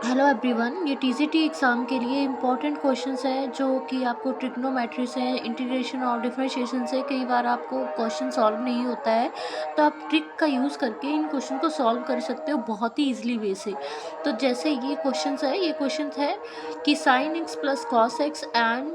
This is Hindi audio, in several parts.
हेलो एवरीवन, ये टीजीटी एग्ज़ाम के लिए इम्पॉर्टेंट क्वेश्चंस हैं जो कि आपको ट्रिग्नोमेट्री से, इंटीग्रेशन और डिफरेंशिएशन से कई बार आपको क्वेश्चन सॉल्व नहीं होता है, तो आप ट्रिक का यूज़ करके इन क्वेश्चन को सॉल्व कर सकते हो बहुत ही ईजिली वे से। तो जैसे ये क्वेश्चन है कि sine x plus cos x and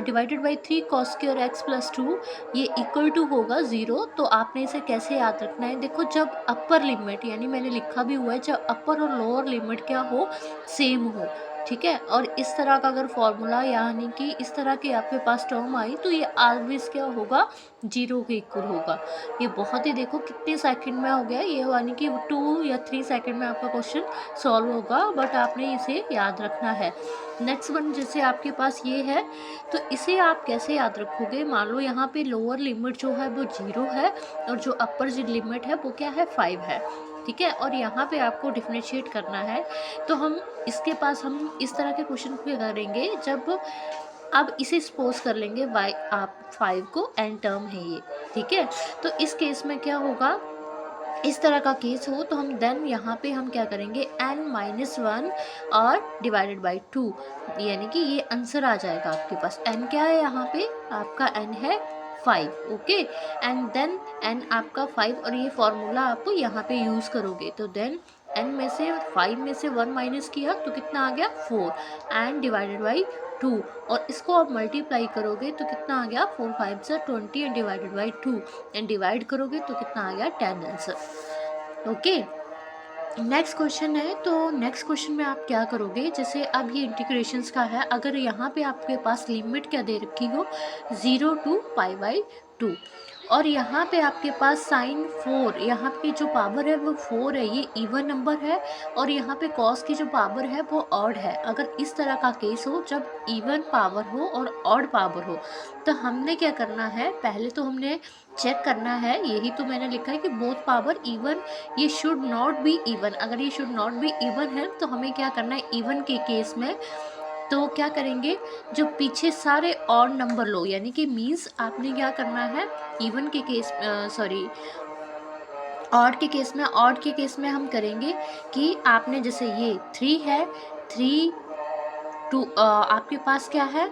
divided by 3 cos square x plus 2 ये इक्वल टू होगा 0। तो आपने इसे कैसे याद रखना है? देखो, जब अपर लिमिट, यानी मैंने लिखा भी हुआ है, जब अपर और लोअर लिमिट क्या हो, सेम हो, ठीक है। और इस तरह का अगर फॉर्मूला, यानी कि इस तरह की आपके पास टर्म आई, तो ये ऑलवेज क्या होगा, 0 के इक्वल होगा। ये बहुत ही, देखो कितने सेकंड में हो गया ये, यानी कि 2 या 3 सेकंड में आपका क्वेश्चन सॉल्व होगा, बट आपने इसे याद रखना है। नेक्स्ट वन, जैसे आपके पास ये है, तो इसे आप कैसे याद रखोगे? मान लो यहाँ पे लोअर लिमिट जो है वो 0 है और जो अपर लिमिट है वो क्या है, 5 है, ठीक है। और यहाँ पे आपको डिफरेंशिएट करना है। तो हम इस तरह के क्वेश्चन को करेंगे जब अब इसे सपोज कर लेंगे y, आप 5 को n टर्म है ये, ठीक है। तो इस केस में क्या होगा, इस तरह का केस हो तो हम देन यहाँ पे हम क्या करेंगे, n-1 और डिवाइडेड बाई 2, यानी कि ये आंसर आ जाएगा आपके पास। n क्या है यहाँ पे, आपका n है 5, ओके। एंड देन n आपका 5, और ये फॉर्मूला आप यहाँ पे यूज़ करोगे। तो देन n में से 5 में से 1 माइनस किया तो कितना आ गया, 4 एंड डिवाइडेड बाई 2, और इसको आप मल्टीप्लाई करोगे तो कितना आ गया, 4 5 से 20 and divided by 2, and divide करोगे तो कितना आ गया, 10 आंसर, ओके। नेक्स्ट क्वेश्चन है, तो नेक्स्ट क्वेश्चन में आप क्या करोगे, जैसे अब ये इंटीग्रेशंस का है, अगर यहाँ पे आपके पास लिमिट क्या दे रखी हो, 0 to π/2, और यहाँ पे आपके पास साइन 4, यहाँ पे जो पावर है वो 4 है, ये इवन नंबर है, और यहाँ पे कॉस की जो पावर है वो ऑड है। अगर इस तरह का केस हो, जब इवन पावर हो और ऑड पावर हो, तो हमने क्या करना है, पहले तो हमने चेक करना है, यही तो मैंने लिखा है कि बोथ पावर इवन, ये शुड नॉट बी इवन। अगर ये शुड नॉट बी इवन है तो हमें क्या करना है, इवन के केस में तो क्या करेंगे, जो पीछे सारे ऑड नंबर लो, यानी कि मीन्स आपने क्या करना है, इवन के केस सॉरी ऑड के केस में हम करेंगे कि आपने जैसे ये 3 है, 3 2 आपके पास क्या है,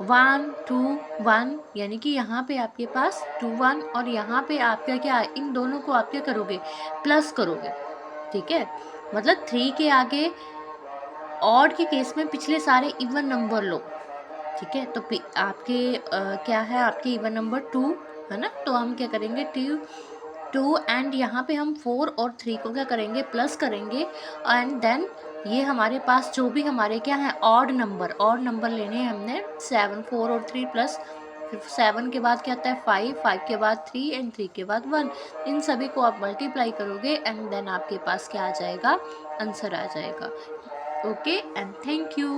1 2 1, यानी कि यहाँ पे आपके पास 2 1, और यहाँ पे आपका क्या है, इन दोनों को आप क्या करोगे, प्लस करोगे, ठीक है। मतलब 3 के आगे ऑड के केस में पिछले सारे इवन नंबर लो, ठीक है। तो आपके क्या है, आपके इवन नंबर 2 है ना, तो हम क्या करेंगे, 2 एंड यहाँ पे हम 4 और 3 को क्या करेंगे, प्लस करेंगे, एंड देन ये हमारे पास जो भी हमारे क्या है, ऑड नंबर लेने हैं हमने, 7 4 और 3 प्लस, फिर 7 के बाद क्या आता है, 5 5 के बाद 3 एंड 3 के बाद 1, इन सभी को आप मल्टीप्लाई करोगे एंड देन आपके पास क्या आ जाएगा, आंसर आ जाएगा, ओके। And thank you.